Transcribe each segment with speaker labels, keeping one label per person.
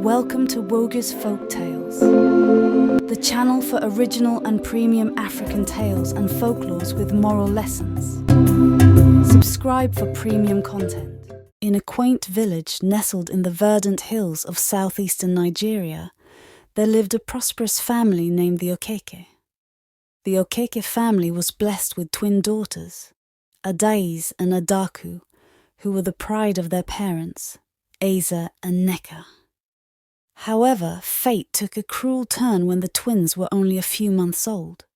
Speaker 1: Welcome to WOGE'S Folktales, the channel for original and premium African tales and folklores with moral lessons. Subscribe for premium content. In a quaint village nestled in the verdant hills of southeastern Nigeria, there lived a prosperous family named the Okeke. The Okeke family was blessed with twin daughters, Adais and Adaku, who were the pride of their parents, Eza and Neka. However, fate took a cruel turn when the twins were only a few months old.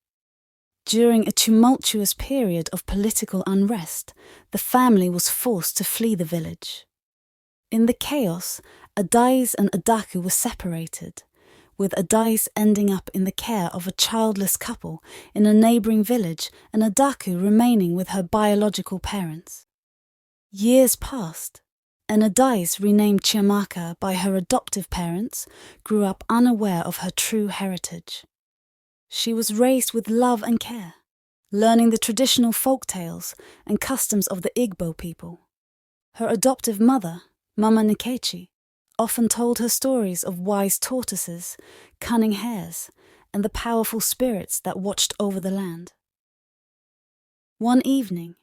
Speaker 1: During a tumultuous period of political unrest, the family was forced to flee the village. In the chaos, Adais and Adaku were separated, with Adais ending up in the care of a childless couple in a neighbouring village and Adaku remaining with her biological parents. Years passed, and Adais, renamed Chiamaka by her adoptive parents, grew up unaware of her true heritage. She was raised with love and care, learning the traditional folk tales and customs of the Igbo people. Her adoptive mother, Mama Nkechi, often told her stories of wise tortoises, cunning hares, and the powerful spirits that watched over the land. One evening,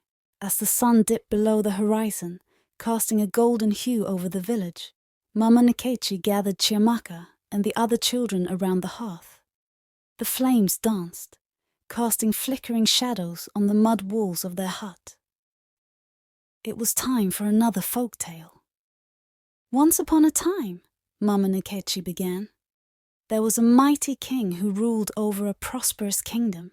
Speaker 1: as the sun dipped below the horizon, casting a golden hue over the village, Mama Nkechi gathered Chiamaka and the other children around the hearth. The flames danced, casting flickering shadows on the mud walls of their hut. It was time for another folk tale. Once upon a time, Mama Nkechi began, there was a mighty king who ruled over a prosperous kingdom.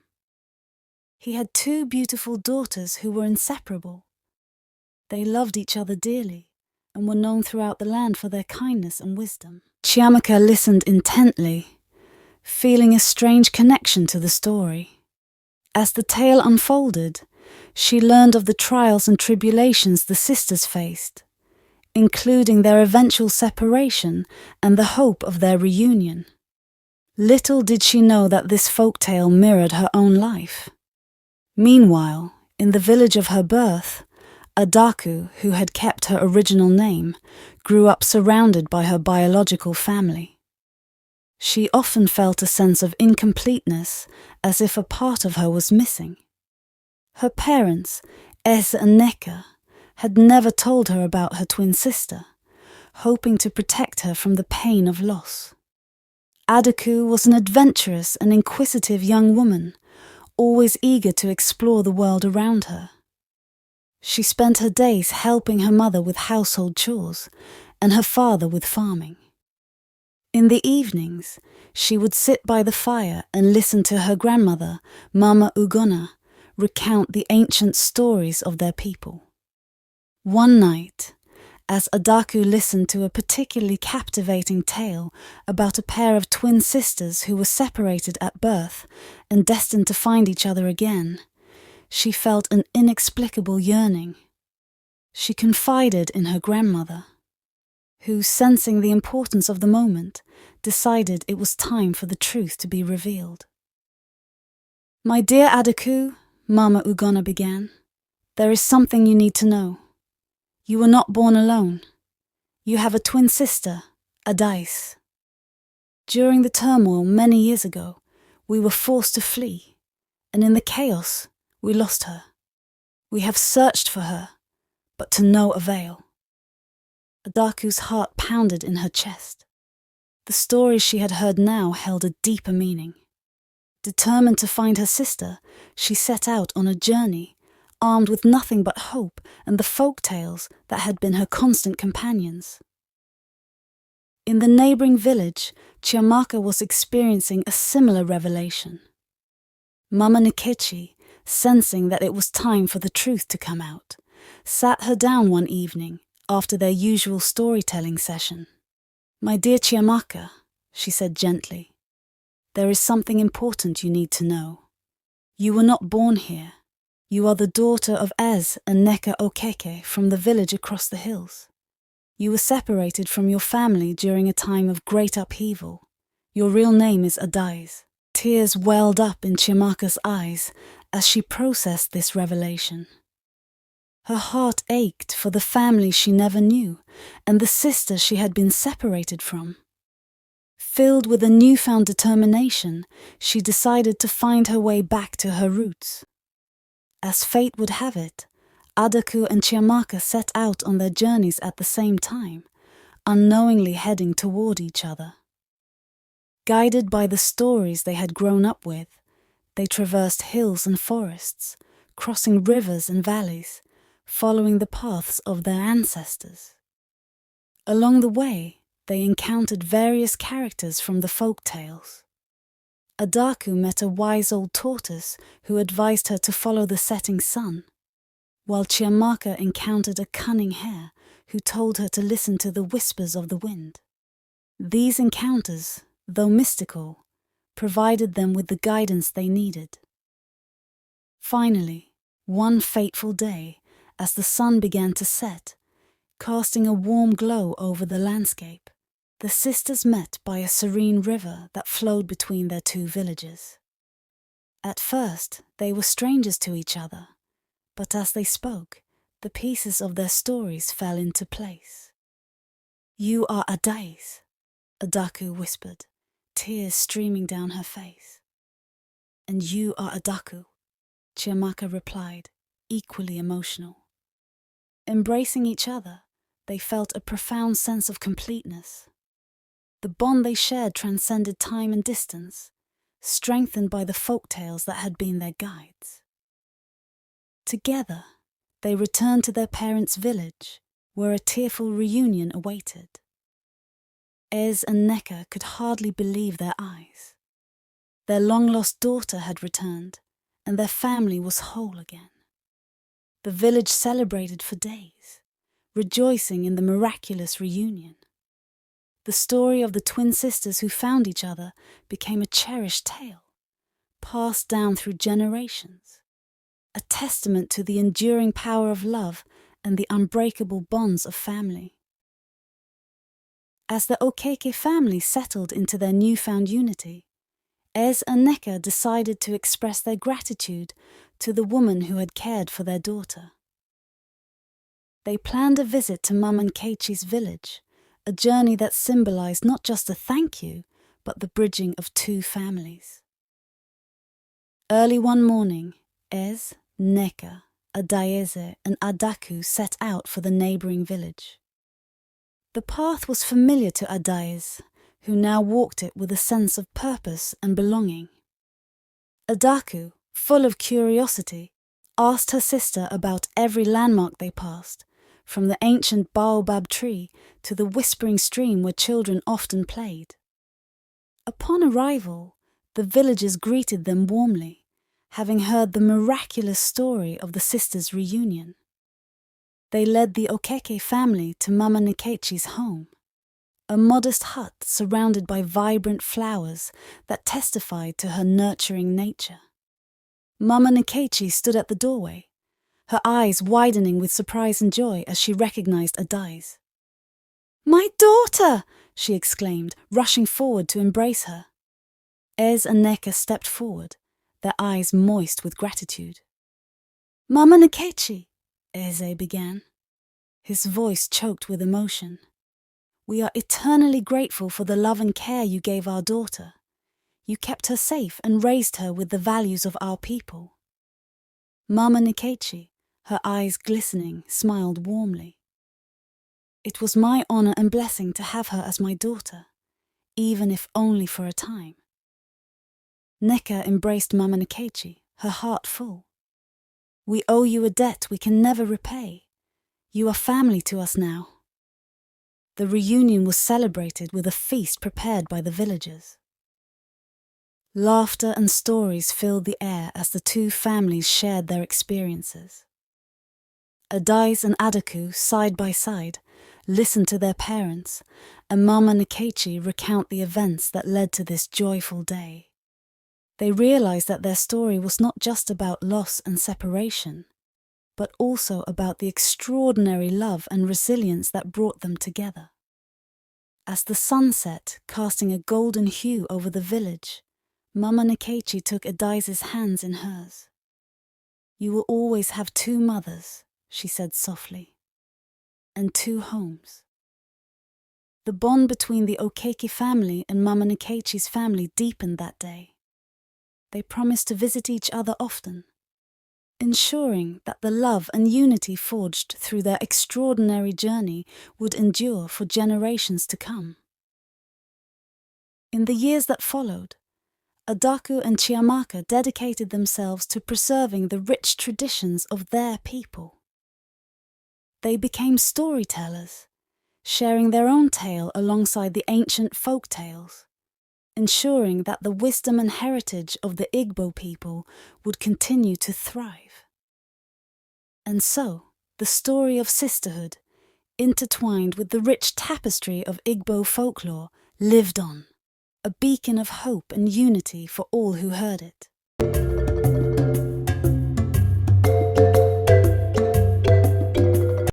Speaker 1: He had two beautiful daughters who were inseparable. They loved each other dearly and were known throughout the land for their kindness and wisdom. Chiamaka listened intently, feeling a strange connection to the story. As the tale unfolded, she learned of the trials and tribulations the sisters faced, including their eventual separation and the hope of their reunion. Little did she know that this folktale mirrored her own life. Meanwhile, in the village of her birth, Adaku, who had kept her original name, grew up surrounded by her biological family. She often felt a sense of incompleteness, as if a part of her was missing. Her parents, Eza and Neka, had never told her about her twin sister, hoping to protect her from the pain of loss. Adaku was an adventurous and inquisitive young woman, always eager to explore the world around her. She spent her days helping her mother with household chores and her father with farming. In the evenings, she would sit by the fire and listen to her grandmother, Mama Ugonna, recount the ancient stories of their people. One night, as Adaku listened to a particularly captivating tale about a pair of twin sisters who were separated at birth and destined to find each other again, she felt an inexplicable yearning. She confided in her grandmother, who, sensing the importance of the moment, decided it was time for the truth to be revealed. "My dear Adaku," Mama Ugonna began, "there is something you need to know. You were not born alone. You have a twin sister, Adais. During the turmoil many years ago, we were forced to flee, and in the chaos, we lost her. We have searched for her, but to no avail." Adaku's heart pounded in her chest. The stories she had heard now held a deeper meaning. Determined to find her sister, she set out on a journey, armed with nothing but hope and the folk tales that had been her constant companions. In the neighbouring village, Chiamaka was experiencing a similar revelation. Mama Nkechi, sensing that it was time for the truth to come out, sat her down one evening after their usual storytelling session. "My dear Chiamaka," she said gently, "there is something important you need to know. You were not born here. You are the daughter of Ez and Neka Okeke from the village across the hills. You were separated from your family during a time of great upheaval. Your real name is Adais." Tears welled up in Chiamaka's eyes as she processed this revelation. Her heart ached for the family she never knew and the sister she had been separated from. Filled with a newfound determination, she decided to find her way back to her roots. As fate would have it, Adaku and Chiamaka set out on their journeys at the same time, unknowingly heading toward each other. Guided by the stories they had grown up with, they traversed hills and forests, crossing rivers and valleys, following the paths of their ancestors. Along the way, they encountered various characters from the folk tales. Adaku met a wise old tortoise who advised her to follow the setting sun, while Chiamaka encountered a cunning hare who told her to listen to the whispers of the wind. These encounters, though mystical, provided them with the guidance they needed. Finally, one fateful day, as the sun began to set, casting a warm glow over the landscape, the sisters met by a serene river that flowed between their two villages. At first, they were strangers to each other, but as they spoke, the pieces of their stories fell into place. "You are Adais," Adaku whispered, tears streaming down her face. "And you are Adaku," Chiamaka replied, equally emotional. Embracing each other, they felt a profound sense of completeness. The bond they shared transcended time and distance, strengthened by the folk tales that had been their guides. Together, they returned to their parents' village, where a tearful reunion awaited. Ez and Neka could hardly believe their eyes. Their long-lost daughter had returned, and their family was whole again. The village celebrated for days, rejoicing in the miraculous reunion. The story of the twin sisters who found each other became a cherished tale, passed down through generations, a testament to the enduring power of love and the unbreakable bonds of family. As the Okeke family settled into their newfound unity, Ez and Neka decided to express their gratitude to the woman who had cared for their daughter. They planned a visit to Mama Nkechi's village, a journey that symbolized not just a thank you, but the bridging of two families. Early one morning, Ez, Neka, Adaeze, and Adaku set out for the neighboring village. The path was familiar to Adaeze, who now walked it with a sense of purpose and belonging. Adaku, full of curiosity, asked her sister about every landmark they passed, from the ancient baobab tree to the whispering stream where children often played. Upon arrival, the villagers greeted them warmly, having heard the miraculous story of the sisters' reunion. They led the Okeke family to Mama Nkechi's home, a modest hut surrounded by vibrant flowers that testified to her nurturing nature. Mama Nkechi stood at the doorway, her eyes widening with surprise and joy as she recognized Adaeze. "My daughter!" she exclaimed, rushing forward to embrace her. Ez and Neka stepped forward, their eyes moist with gratitude. "Mama Nkechi," Eze began, his voice choked with emotion. "We are eternally grateful for the love and care you gave our daughter. You kept her safe and raised her with the values of our people." Mama Nkechi, her eyes glistening, smiled warmly. "It was my honor and blessing to have her as my daughter, even if only for a time." Neka embraced Mama Nkechi, her heart full. "We owe you a debt we can never repay. You are family to us now." The reunion was celebrated with a feast prepared by the villagers. Laughter and stories filled the air as the two families shared their experiences. Adaeze and Adaku, side by side, listened to their parents, and Mama Nkechi recount the events that led to this joyful day. They realized that their story was not just about loss and separation, but also about the extraordinary love and resilience that brought them together. As the sun set, casting a golden hue over the village, Mama Nkechi took Adaeze's hands in hers. "You will always have two mothers," she said softly, "and two homes." The bond between the Okeke family and Mama Nkechi's family deepened that day. They promised to visit each other often, ensuring that the love and unity forged through their extraordinary journey would endure for generations to come. In the years that followed, Adaku and Chiamaka dedicated themselves to preserving the rich traditions of their people. They became storytellers, sharing their own tale alongside the ancient folk tales, ensuring that the wisdom and heritage of the Igbo people would continue to thrive. And so, the story of sisterhood, intertwined with the rich tapestry of Igbo folklore, lived on, a beacon of hope and unity for all who heard it.